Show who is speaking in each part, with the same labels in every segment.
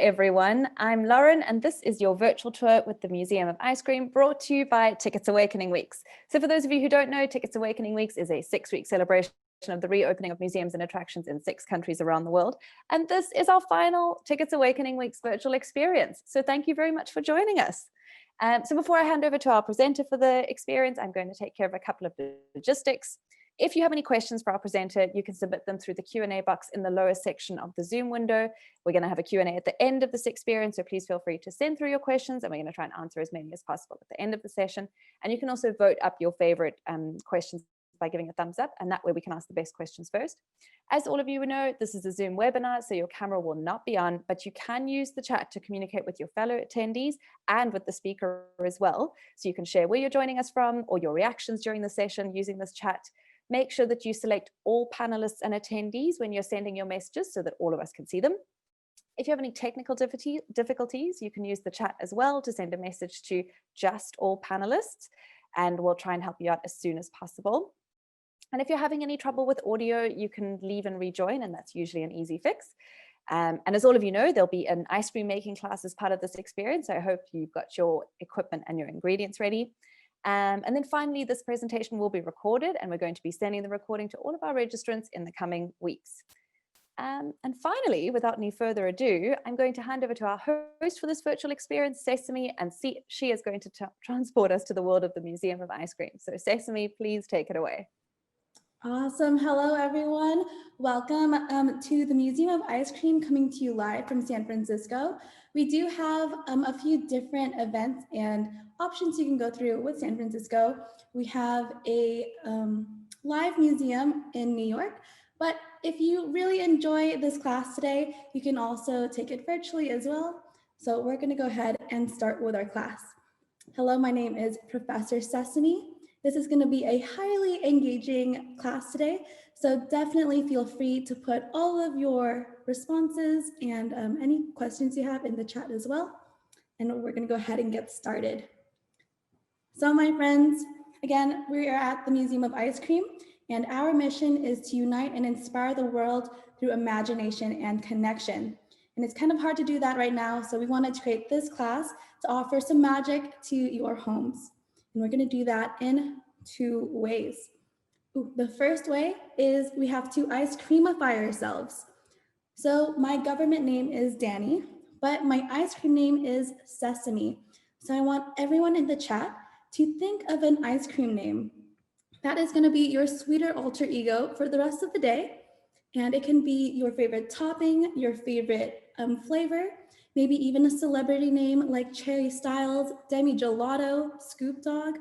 Speaker 1: everyone. I'm Lauren, and this is your virtual tour with the Museum of Ice Cream, brought to you by Tiqets Awakening Weeks. So for those of you who don't know, Tiqets Awakening Weeks is a 6-week celebration of the reopening of museums and attractions in 6 countries around the world. And this is our final Tiqets Awakening Weeks virtual experience. So thank you very much for joining us. So before I hand over to our presenter for the experience, I'm going to take care of a couple of logistics. If you have any questions for our presenter, you can submit them through the Q&A box in the lower section of the Zoom window. We're going to have a Q&A at the end of this experience, so please feel free to send through your questions, and we're going to try and answer as many as possible at the end of the session. And you can also vote up your favorite questions by giving a thumbs up, and that way we can ask the best questions first. As all of you know, this is a Zoom webinar, so your camera will not be on, but you can use the chat to communicate with your fellow attendees and with the speaker as well. So you can share where you're joining us from or your reactions during the session using this chat. Make sure that you select all panelists and attendees when you're sending your messages so that all of us can see them. If you have any technical difficulties, you can use the chat as well to send a message to just all panelists, and we'll try and help you out as soon as possible. And if you're having any trouble with audio, you can leave and rejoin, and that's usually an easy fix. And as all of you know, there'll be an ice cream making class as part of this experience. So I hope you've got your equipment and your ingredients ready. And then finally, this presentation will be recorded, and we're going to be sending the recording to all of our registrants in the coming weeks. And finally, without any further ado, I'm going to hand over to our host for this virtual experience, Sesame, and she is going to transport us to the world of the Museum of Ice Cream. So Sesame, please take it away.
Speaker 2: Awesome. Hello, everyone. Welcome to the Museum of Ice Cream, coming to you live from San Francisco. We do have a few different events and options you can go through with San Francisco. We have a live museum in New York, but if you really enjoy this class today, you can also take it virtually as well. So we're going to go ahead and start with our class. Hello, my name is Professor Sesame. This is going to be a highly engaging class today, so definitely feel free to put all of your responses and any questions you have in the chat as well. And we're going to go ahead and get started. So my friends, again, we are at the Museum of Ice Cream, and our mission is to unite and inspire the world through imagination and connection. And it's kind of hard to do that right now, so we wanted to create this class to offer some magic to your homes. And we're going to do that in 2 ways. The first way is we have to ice creamify ourselves. So my government name is Danny, but my ice cream name is Sesame. So I want everyone in the chat to think of an ice cream name. That is going to be your sweeter alter ego for the rest of the day. And it can be your favorite topping, your favorite flavor, maybe even a celebrity name like Cherry Styles, Demi Gelato, Scoop Dog.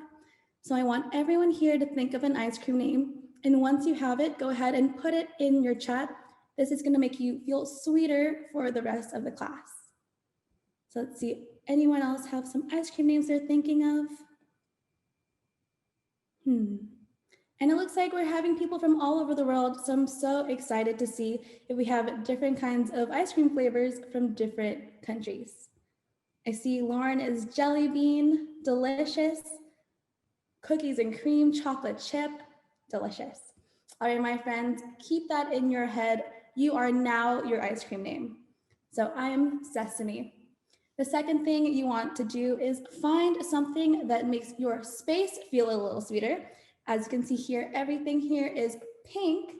Speaker 2: So I want everyone here to think of an ice cream name. And once you have it, go ahead and put it in your chat. This is going to make you feel sweeter for the rest of the class. So let's see, anyone else have some ice cream names they're thinking of? And it looks like we're having people from all over the world, so I'm so excited to see if we have different kinds of ice cream flavors from different countries. I see Lauren is jelly bean, delicious. Cookies and cream, chocolate chip, delicious. All right, my friends, keep that in your head. You are now your ice cream name. So I am Sesame. The second thing you want to do is find something that makes your space feel a little sweeter. As you can see here, everything here is pink.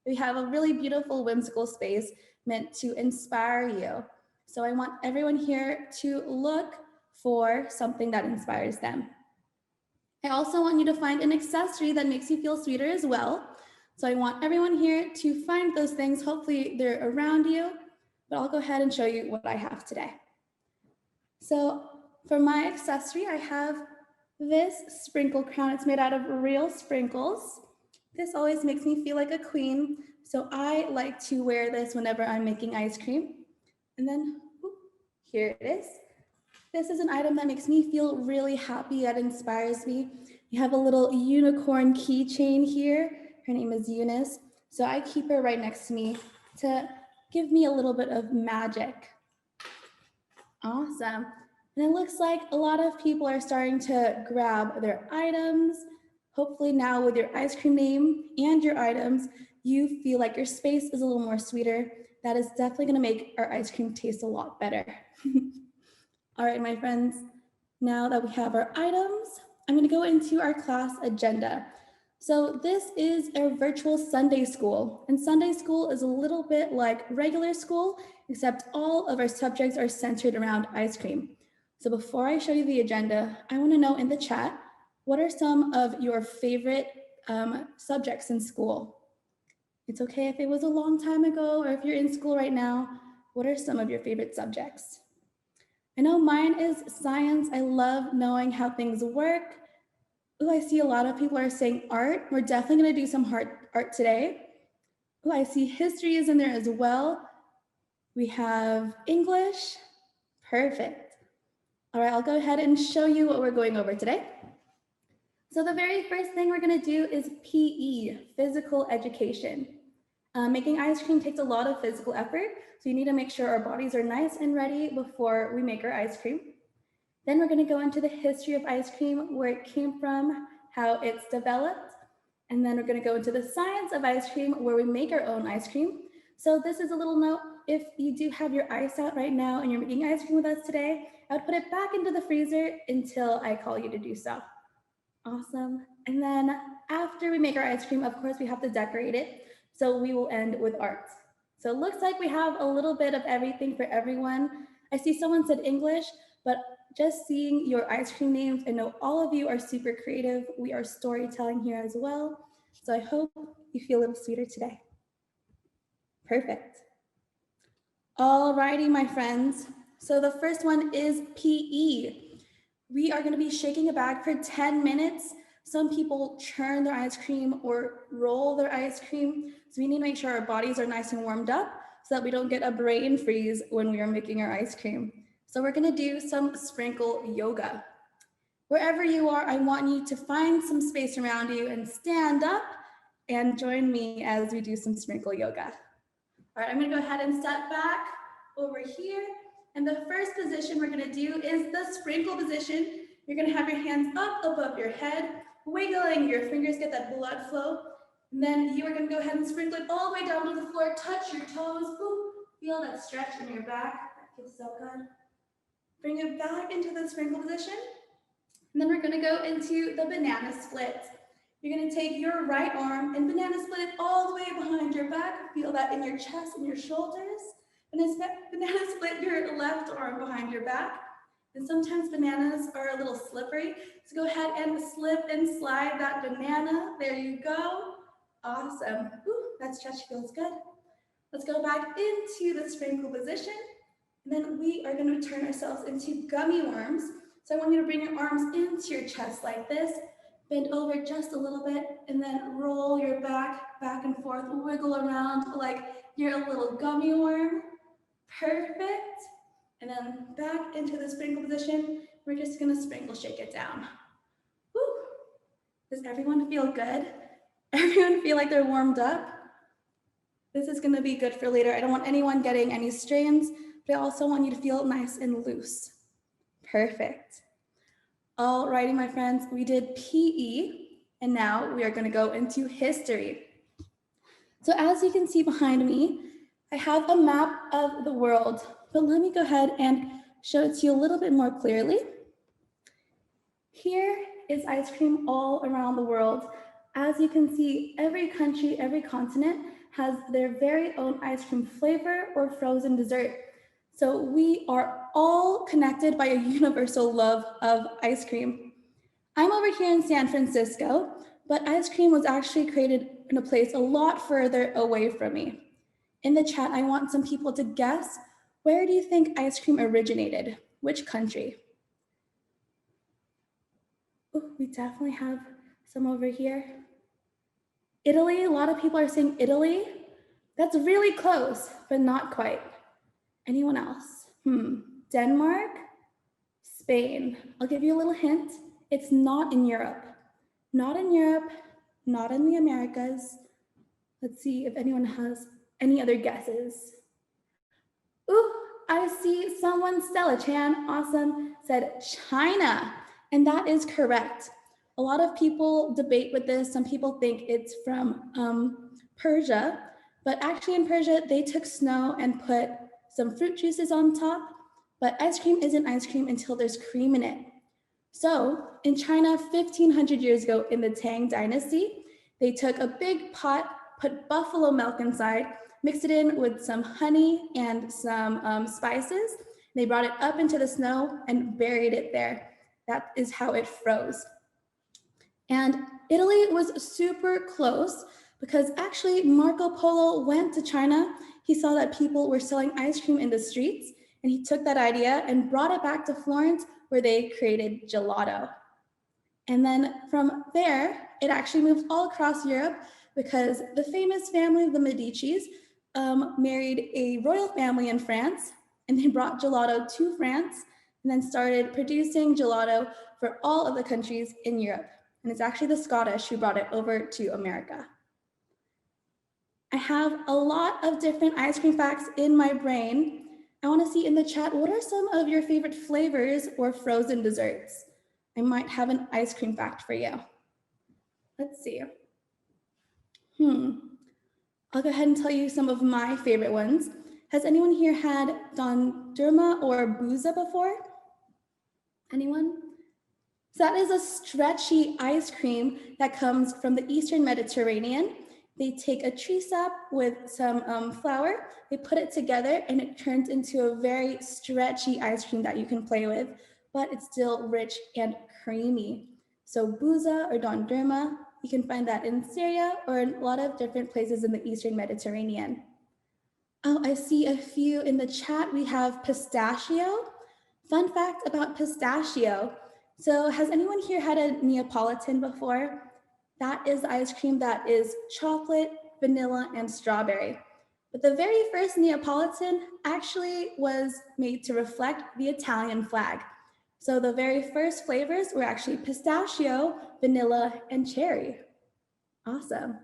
Speaker 2: We have a really beautiful, whimsical space meant to inspire you. So I want everyone here to look for something that inspires them. I also want you to find an accessory that makes you feel sweeter as well. So I want everyone here to find those things. Hopefully they're around you, but I'll go ahead and show you what I have today. So for my accessory, I have this sprinkle crown. It's made out of real sprinkles. This always makes me feel like a queen. So I like to wear this whenever I'm making ice cream. And then here it is. This is an item that makes me feel really happy, that inspires me. You have a little unicorn keychain here. Her name is Eunice. So I keep her right next to me to give me a little bit of magic. Awesome. And it looks like a lot of people are starting to grab their items. Hopefully now with your ice cream name and your items, you feel like your space is a little more sweeter. that is definitely going to make our ice cream taste a lot better. All right, my friends, now that we have our items, I'm going to go into our class agenda. So this is our virtual Sunday school, and Sunday school is a little bit like regular school, except all of our subjects are centered around ice cream. So before I show you the agenda, I want to know in the chat, what are some of your favorite subjects in school? It's okay if it was a long time ago, or if you're in school right now, what are some of your favorite subjects? I know mine is science. I love knowing how things work. Oh, I see a lot of people are saying art. We're definitely going to do some art today. Oh, I see history is in there as well. We have English. Perfect. All right, I'll go ahead and show you what we're going over today. So the very first thing we're going to do is PE, physical education. Making ice cream takes a lot of physical effort, so you need to make sure our bodies are nice and ready before we make our ice cream. Then we're going to go into the history of ice cream, where it came from, how it's developed. And then we're going to go into the science of ice cream, where we make our own ice cream. So this is a little note. If you do have your ice out right now and you're making ice cream with us today, I would put it back into the freezer until I call you to do so. Awesome. And then after we make our ice cream, of course, we have to decorate it. So we will end with art. So it looks like we have a little bit of everything for everyone. I see someone said English, but just seeing your ice cream names, I know all of you are super creative. We are storytelling here as well. So I hope you feel a little sweeter today. Perfect. All righty, my friends. So the first one is PE. We are going to be shaking a bag for 10 minutes. Some people churn their ice cream or roll their ice cream. So we need to make sure our bodies are nice and warmed up so that we don't get a brain freeze when we are making our ice cream. So we're going to do some sprinkle yoga. Wherever you are, I want you to find some space around you and stand up and join me as we do some sprinkle yoga. All right, I'm going to go ahead and step back over here. And the first position we're going to do is the sprinkle position. You're going to have your hands up above your head, wiggling your fingers, get that blood flow. And then you are going to go ahead and sprinkle it all the way down to the floor. Touch your toes. Ooh, feel that stretch in your back. That feels so good. Bring it back into the sprinkle position. And then we're going to go into the banana split. You're going to take your right arm and banana split it all the way behind your back. Feel that in your chest and your shoulders. Banana split your left arm behind your back. And sometimes bananas are a little slippery. So go ahead and slip and slide that banana. There you go. Awesome. Ooh, that stretch feels good. Let's go back into the sprinkle position. And then we are going to turn ourselves into gummy worms. So I want you to bring your arms into your chest like this. Bend over just a little bit and then roll your back and forth. Wiggle around like you're a little gummy worm. Perfect. And then back into the sprinkle position. We're just going to sprinkle shake it down. Woo. Does everyone feel good? Everyone feel like they're warmed up? This is going to be good for later. I don't want anyone getting any strains, but I also want you to feel nice and loose. Perfect. All righty, my friends, we did PE, and now we are going to go into history. So as you can see behind me, I have a map of the world, but let me go ahead and show it to you a little bit more clearly. Here is ice cream all around the world. As you can see, every country, every continent has their very own ice cream flavor or frozen dessert. So we are all connected by a universal love of ice cream. I'm over here in San Francisco, but ice cream was actually created in a place a lot further away from me. In the chat, I want some people to guess, where do you think ice cream originated? Which country? Oh, we definitely have some over here. Italy, a lot of people are saying Italy. That's really close, but not quite. Anyone else? Denmark, Spain. I'll give you a little hint. It's not in Europe. Not in Europe, not in the Americas. Let's see if anyone has any other guesses. Ooh, I see someone, Stella Chan, awesome, said China. And that is correct. A lot of people debate with this. Some people think it's from Persia, But actually in Persia, they took snow and put some fruit juices on top. But ice cream isn't ice cream until there's cream in it. So in China, 1500 years ago in the Tang Dynasty, they took a big pot, put buffalo milk inside, mixed it in with some honey and some spices. They brought it up into the snow and buried it there. That is how it froze. And Italy was super close because actually Marco Polo went to China. He saw that people were selling ice cream in the streets, and he took that idea and brought it back to Florence, where they created gelato. And then from there, it actually moved all across Europe because the famous family, the Medicis, married a royal family in France, and they brought gelato to France and then started producing gelato for all of the countries in Europe. And it's actually the Scottish who brought it over to America. I have a lot of different ice cream facts in my brain. I want to see in the chat, what are some of your favorite flavors or frozen desserts? I might have an ice cream fact for you. Let's see. I'll go ahead and tell you some of my favorite ones. Has anyone here had dondurma or booza before? Anyone? So that is a stretchy ice cream that comes from the Eastern Mediterranean. They take a tree sap with some flour, they put it together, and it turns into a very stretchy ice cream that you can play with, but it's still rich and creamy. So booza or dondurma, you can find that in Syria or in a lot of different places in the Eastern Mediterranean. Oh, I see a few in the chat. We have pistachio. Fun fact about pistachio. So has anyone here had a Neapolitan before? That is the ice cream that is chocolate, vanilla, and strawberry. But the very first Neapolitan actually was made to reflect the Italian flag. So the very first flavors were actually pistachio, vanilla, and cherry. Awesome.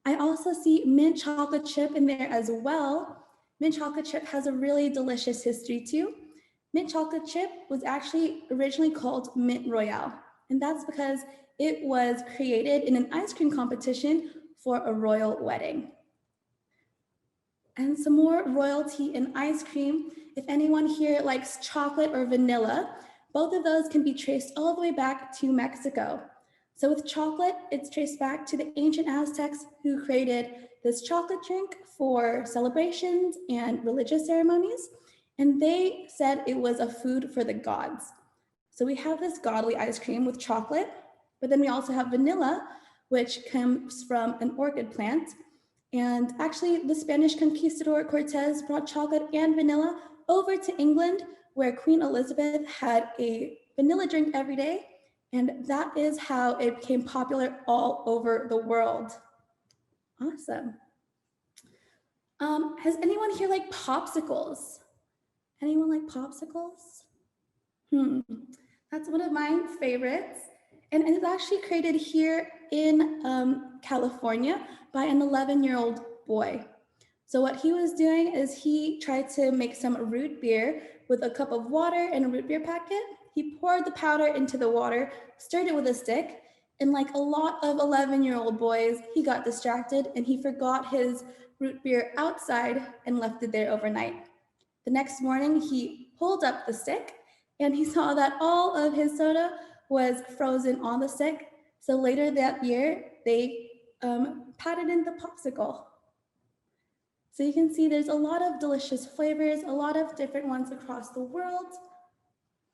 Speaker 2: I also see mint chocolate chip in there as well. Mint chocolate chip has a really delicious history too. Mint chocolate chip was actually originally called Mint Royale, and that's because it was created in an ice cream competition for a royal wedding. And some more royalty in ice cream. If anyone here likes chocolate or vanilla, both of those can be traced all the way back to Mexico. So with chocolate, it's traced back to the ancient Aztecs who created this chocolate drink for celebrations and religious ceremonies. And they said it was a food for the gods. So we have this godly ice cream with chocolate, but then we also have vanilla, which comes from an orchid plant. And actually the Spanish conquistador Cortez brought chocolate and vanilla over to England, where Queen Elizabeth had a vanilla drink every day. And that is how it became popular all over the world. Awesome. Has anyone here like popsicles? Anyone like popsicles? That's one of my favorites. And it's actually created here in California by an 11-year-old boy. So what he was doing is he tried to make some root beer with a cup of water and a root beer packet. He poured the powder into the water, stirred it with a stick, and like a lot of 11-year-old boys, he got distracted and he forgot his root beer outside and left it there overnight. The next morning, he pulled up the stick and he saw that all of his soda was frozen on the stick. So later that year, they patented the popsicle. So you can see there's a lot of delicious flavors, a lot of different ones across the world.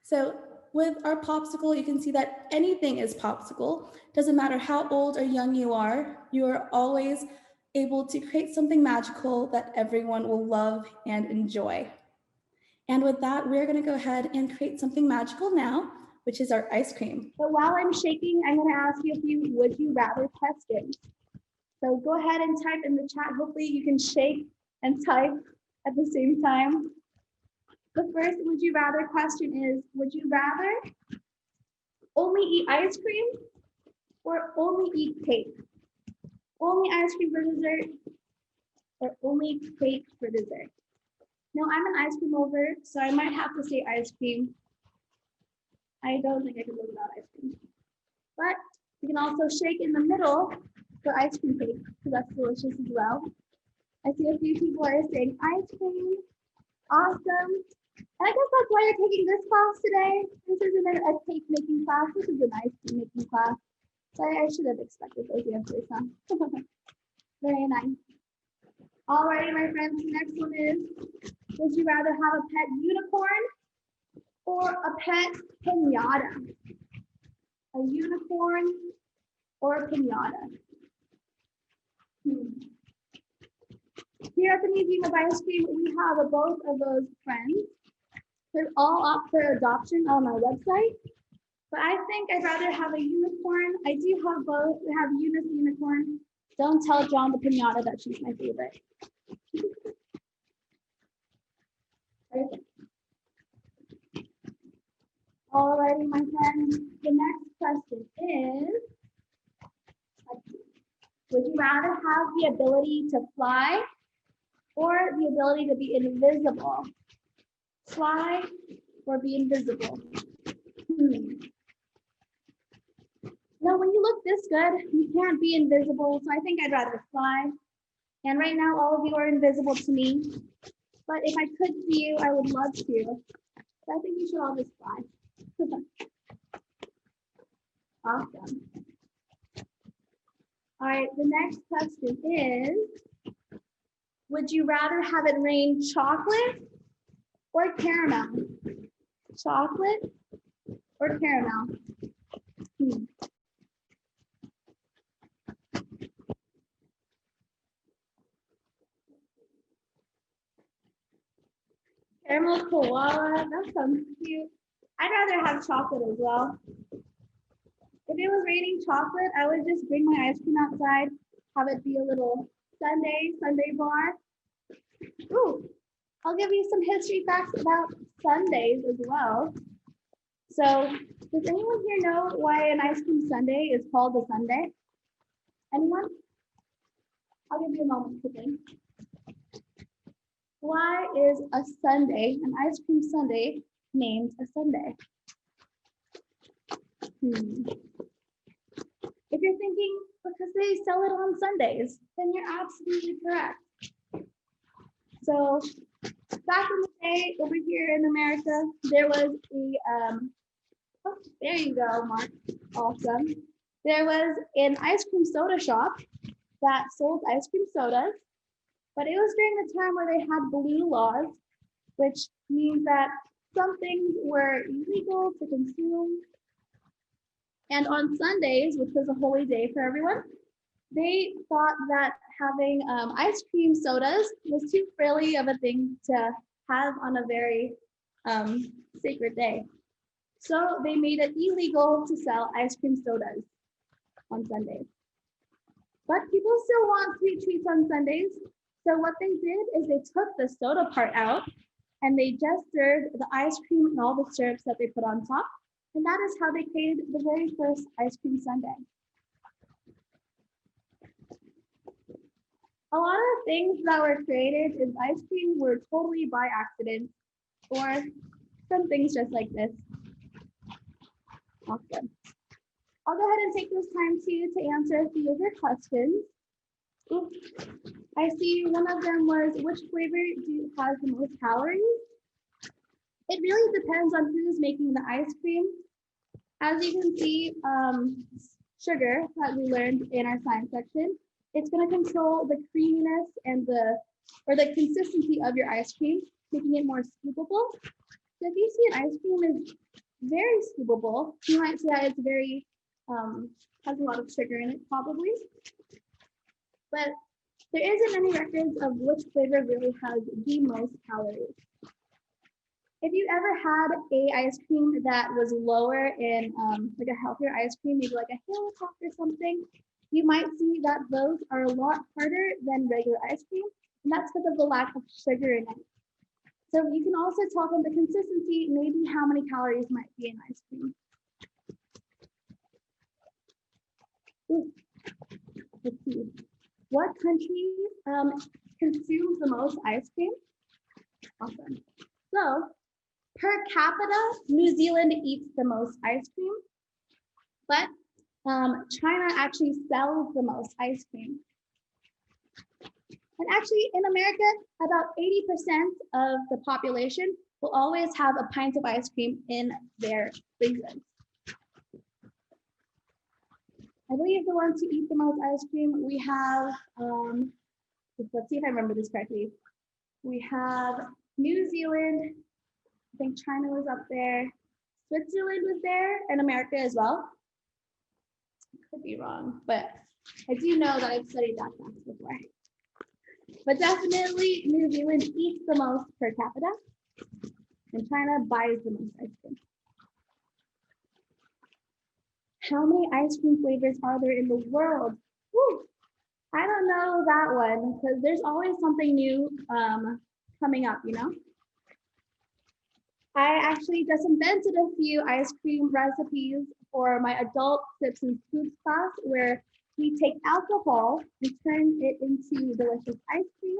Speaker 2: So with our popsicle, you can see that anything is popsicle. Doesn't matter how old or young you are always able to create something magical that everyone will love and enjoy. And with that, we're going to go ahead and create something magical now, which is our ice cream.
Speaker 3: But while I'm shaking, I'm going to ask you a few would you rather questions. So go ahead and type in the chat. Hopefully you can shake and type at the same time. The first would you rather question is, would you rather only eat ice cream or only eat cake? Only ice cream for dessert or only cake for dessert? Now I'm an ice cream lover, so I might have to say ice cream. I don't think I can live without ice cream. But you can also shake in the middle for ice cream cake, because that's delicious as well. I see a few people are saying ice cream. Awesome. And I guess that's why you're taking this class today. This isn't a cake making class. This is an ice cream making class. So I should have expected those answers, huh? Very nice. Alrighty, my friends, the next one is, would you rather have a pet unicorn or a pet pinata? A unicorn or a pinata? Here at the Museum of Ice Cream, we have both of those friends. They're all up for adoption on our website. But I think I'd rather have a unicorn. I do have both. We have Eunice the unicorn. Don't tell John the pinata that she's my favorite. Perfect. Alrighty, my friends. The next question is, would you rather have the ability to fly or the ability to be invisible? Fly or be invisible? No, when you look this good, you can't be invisible. So I think I'd rather fly. And right now, all of you are invisible to me. But if I could see you, I would love to. So I think you should all just fly. Awesome. All right, the next question is, would you rather have it rain chocolate or caramel? Chocolate or caramel? Caramel koala, that sounds cute. I'd rather have chocolate as well. If it was raining chocolate, I would just bring my ice cream outside, have it be a little Sundae bar. Ooh, I'll give you some history facts about sundaes as well. So, does anyone here know why an ice cream sundae is called a sundae? Anyone? I'll give you a moment to think. Why is a sundae, an ice cream sundae, named a sundae? If you're thinking because they sell it on Sundays, then you're absolutely correct. So back in the day over here in America, there was a, oh, there you go, Mark, awesome. There was an ice cream soda shop that sold ice cream sodas, but it was during the time where they had blue laws, which means that some things were illegal to consume. And on Sundays, which was a holy day for everyone, they thought that having ice cream sodas was too frilly of a thing to have on a very sacred day. So they made it illegal to sell ice cream sodas on Sundays. But people still want sweet treats on Sundays. So what they did is they took the soda part out and they just served the ice cream and all the syrups that they put on top. And that is how they created the very first ice cream sundae. A lot of things that were created in ice cream were totally by accident, or some things just like this. Awesome. I'll go ahead and take this time to answer a few of your questions. Ooh, I see one of them was, which flavor has the most calories? It really depends on who's making the ice cream. As you can see, sugar that we learned in our science section, it's going to control the creaminess and the consistency of your ice cream, making it more scoopable. So if you see an ice cream is very scoopable, you might say that it's very, has a lot of sugar in it probably. But there isn't any records of which flavor really has the most calories. If you ever had a ice cream that was lower in like a healthier ice cream, maybe like a Halo-Top or something, you might see that those are a lot harder than regular ice cream, and that's because of the lack of sugar in it. So you can also tell from the consistency, maybe how many calories might be in ice cream. Ooh. Let's see. What country consumes the most ice cream? Awesome. So per capita, New Zealand eats the most ice cream, but China actually sells the most ice cream. And actually in America, about 80% of the population will always have a pint of ice cream in their freezers. I believe the ones who eat the most ice cream, we have, let's see if I remember this correctly. We have New Zealand, I think China was up there, Switzerland was there, and America as well. Could be wrong, but I do know that I've studied that fact before. But definitely New Zealand eats the most per capita, and China buys the most ice cream. How many ice cream flavors are there in the world? Whew, I don't know that one, because there's always something new coming up, you know? I actually just invented a few ice cream recipes for my adult sips and scoops class, where we take alcohol and turn it into delicious ice cream.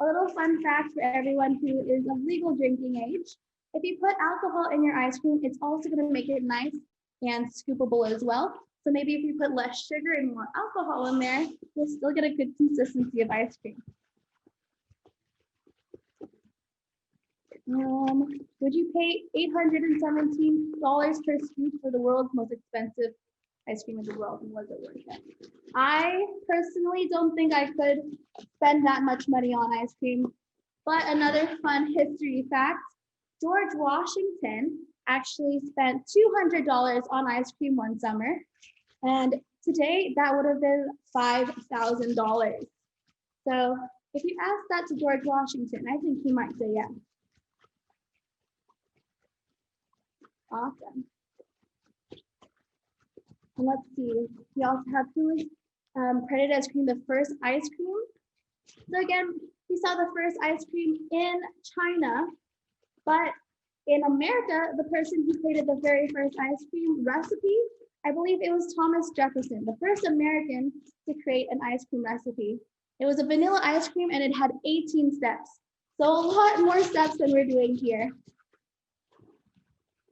Speaker 3: A little fun fact for everyone who is of legal drinking age: if you put alcohol in your ice cream, it's also going to make it nice and scoopable as well. So maybe if you put less sugar and more alcohol in there, you'll still get a good consistency of ice cream. Would you pay $817 per scoop for the world's most expensive ice cream in the world, and was it worth it? I personally don't think I could spend that much money on ice cream, but another fun history fact, George Washington actually spent $200 on ice cream one summer, and today that would have been $5,000. So if you ask that to George Washington, I think he might say yes. Awesome. And let's see, we also have who is credited as creating the first ice cream. So again, we saw the first ice cream in China, but in America, the person who created the very first ice cream recipe, I believe it was Thomas Jefferson, the first American to create an ice cream recipe. It was a vanilla ice cream and it had 18 steps. So a lot more steps than we're doing here.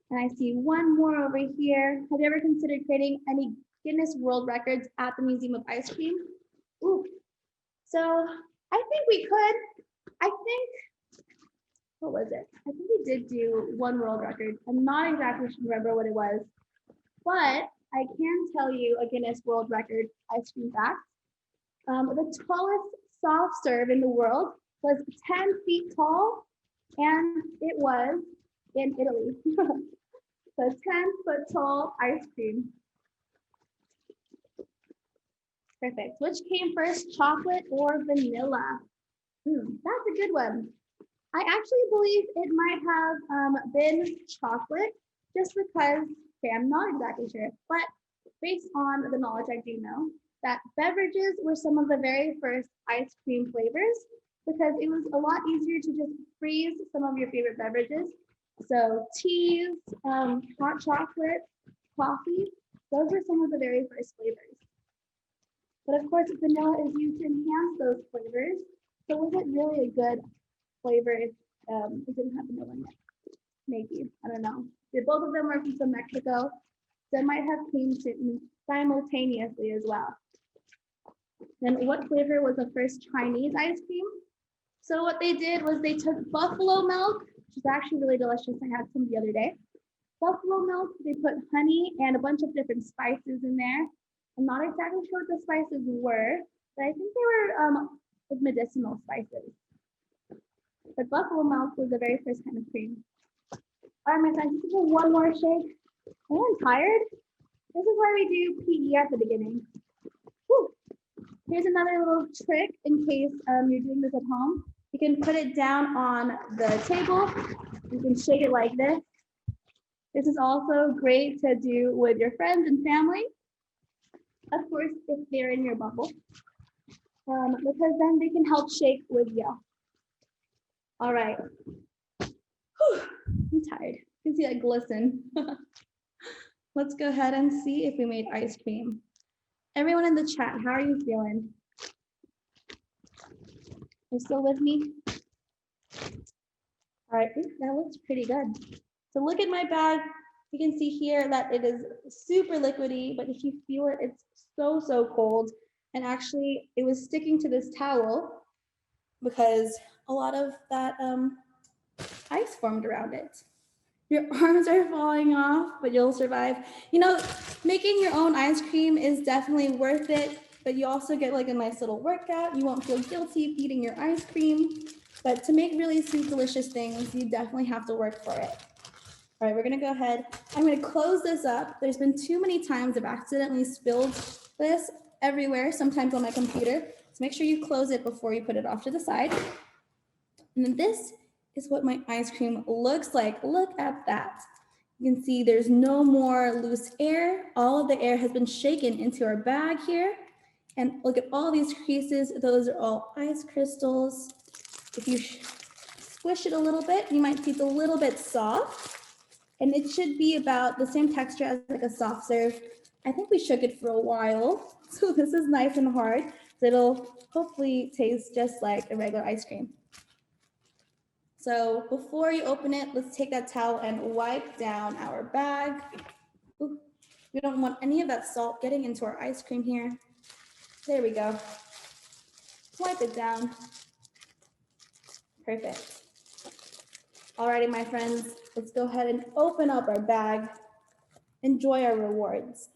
Speaker 3: And I see one more over here. Have you ever considered creating any Guinness World Records at the Museum of Ice Cream? Ooh. So I think we could. I think, what was it? I think we did do one world record. I'm not exactly sure remember what it was, but I can tell you a Guinness World Record ice cream fact. The tallest soft serve in the world was 10 feet tall, and it was in Italy. So 10-foot tall ice cream. Perfect. Which came first, chocolate or vanilla? That's a good one. I actually believe it might have been chocolate, just because, okay, I'm not exactly sure, but based on the knowledge I do know, that beverages were some of the very first ice cream flavors, because it was a lot easier to just freeze some of your favorite beverages. So teas, hot chocolate, coffee, those were some of the very first flavors. But of course, vanilla is used to enhance those flavors. So was it really a good flavor if it didn't have vanilla in it? Maybe, I don't know. Both of them were from Mexico, so it might have came simultaneously as well. Then what flavor was the first Chinese ice cream? So what they did was they took buffalo milk, which is actually really delicious. I had some the other day. Buffalo milk, they put honey and a bunch of different spices in there. I'm not exactly sure what the spices were, but I think they were medicinal spices. But buffalo milk was the very first kind of cream. All right, my friends, just do one more shake. I'm tired. This is why we do PE at the beginning. Whew. Here's another little trick in case you're doing this at home. You can put it down on the table. You can shake it like this. This is also great to do with your friends and family. Of course, if they're in your bubble, because then they can help shake with you. All right. Whew. I'm tired. You can see that glisten. Let's go ahead and see if we made ice cream. Everyone in the chat, how are you feeling? You're still with me? All right, that looks pretty good. So look at my bag. You can see here that it is super liquidy, but if you feel it, it's so cold. And actually, it was sticking to this towel.
Speaker 2: because a lot of that ice formed around it. Your arms are falling off, but you'll survive. You know, making your own ice cream is definitely worth it, but you also get like a nice little workout. You won't feel guilty eating your ice cream. But to make really sweet, delicious things, you definitely have to work for it. All right, we're gonna go ahead. I'm gonna close this up. There's been too many times I've accidentally spilled this everywhere, sometimes on my computer. So make sure you close it before you put it off to the side. And then this is what my ice cream looks like. Look at that. You can see there's no more loose air. All of the air has been shaken into our bag here. And look at all these creases. Those are all ice crystals. If you squish it a little bit, you might see it's a little bit soft. And it should be about the same texture as like a soft serve. I think we shook it for a while. So this is nice and hard. So it'll hopefully taste just like a regular ice cream. So before you open it, let's take that towel and wipe down our bag. Ooh, we don't want any of that salt getting into our ice cream here. There we go. Wipe it down. Perfect. Alrighty, my friends, let's go ahead and open up our bag. Enjoy our rewards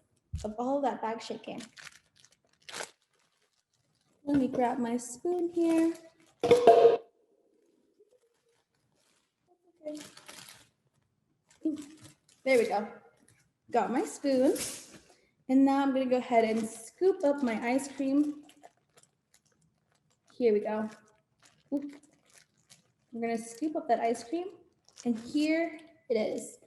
Speaker 2: of all that bag shaking. Let me grab my spoon here. There we go. Got my spoon. And now I'm gonna go ahead and scoop up my ice cream. Here we go. Ooh. I'm gonna scoop up that ice cream, and here it is.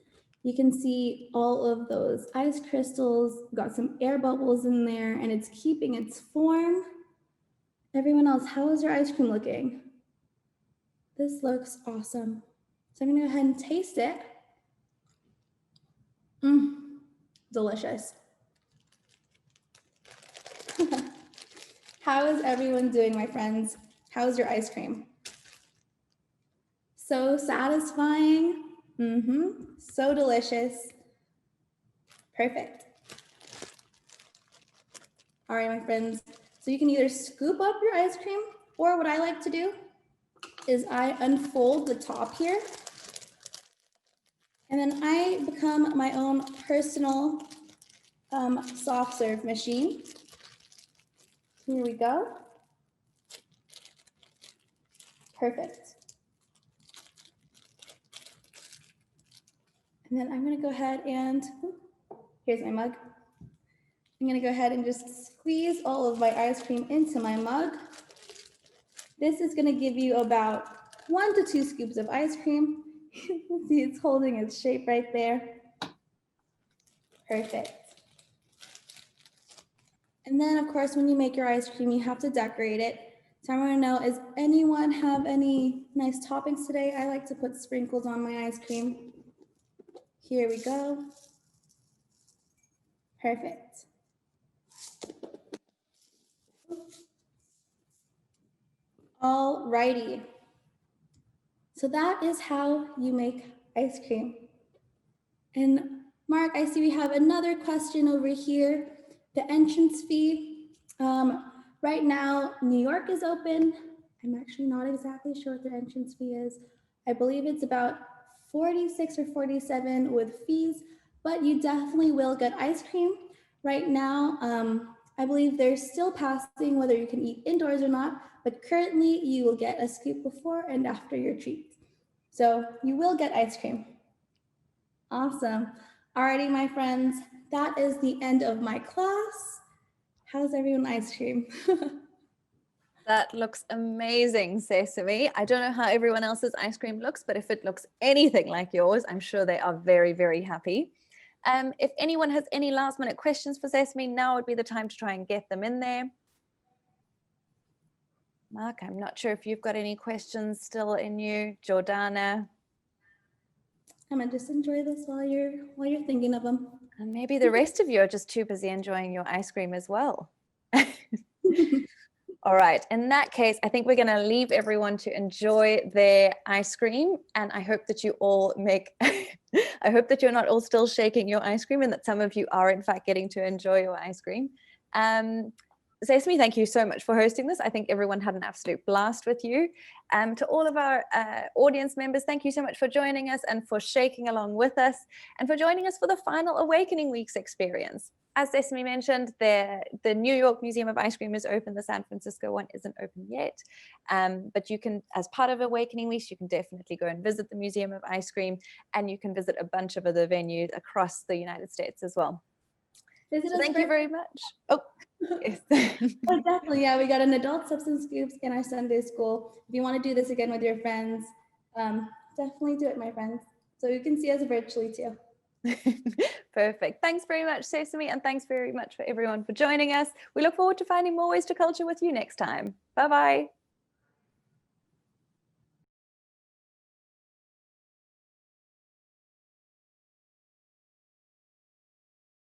Speaker 2: You can see all of those ice crystals, got some air bubbles in there, and it's keeping its form. Everyone else, how is your ice cream looking? This looks awesome. So I'm gonna go ahead and taste it. Delicious. How is everyone doing, my friends? How's your ice cream? So satisfying. So delicious. Perfect. All right, my friends. So you can either scoop up your ice cream, or what I like to do is I unfold the top here. And then I become my own personal soft serve machine. Here we go. Perfect. And then I'm gonna go ahead and, here's my mug. I'm gonna go ahead and just squeeze all of my ice cream into my mug. This is gonna give you about 1 to 2 scoops of ice cream. You can see it's holding its shape right there. Perfect. And then of course, when you make your ice cream, you have to decorate it. So I wanna know, does anyone have any nice toppings today? I like to put sprinkles on my ice cream. Here we go. Perfect. All righty. So that is how you make ice cream. And Mark, I see we have another question over here. The entrance fee. Right now, New York is open. I'm actually not exactly sure what the entrance fee is. I believe it's about 46 or 47 with fees, but you definitely will get ice cream. Right now, I believe they're still passing whether you can eat indoors or not, but currently you will get a scoop before and after your treat. So you will get ice cream. Awesome. Alrighty, my friends, that is the end of my class. How's everyone ice cream?
Speaker 1: That looks amazing, Sesame. I don't know how everyone else's ice cream looks, but if it looks anything like yours, I'm sure they are very, very happy. If anyone has any last minute questions for Sesame, now would be the time to try and get them in there. Mark, I'm not sure if you've got any questions still in you. Jordana.
Speaker 2: I'm gonna just enjoy this while you're thinking of them.
Speaker 1: And maybe the rest of you are just too busy enjoying your ice cream as well. All right, in that case, I think we're gonna leave everyone to enjoy their ice cream. And I hope that you all I hope that you're not all still shaking your ice cream and that some of you are in fact getting to enjoy your ice cream. Sesame, thank you so much for hosting this. I think everyone had an absolute blast with you. To all of our audience members, thank you so much for joining us and for shaking along with us and for joining us for the final Awakening Weeks experience. As Sesame mentioned, the New York Museum of Ice Cream is open. The San Francisco one isn't open yet. But you can, as part of Awakening Weeks, you can definitely go and visit the Museum of Ice Cream, and you can visit a bunch of other venues across the United States as well. So thank you very much. Oh, yes.
Speaker 2: Oh, definitely. Yeah, we got an adult substance scoops in our Sunday school. If you want to do this again with your friends, definitely do it, my friends. So you can see us virtually too.
Speaker 1: Perfect. Thanks very much, Sesame, and thanks very much for everyone for joining us. We look forward to finding more ways to culture with you next time. Bye-bye.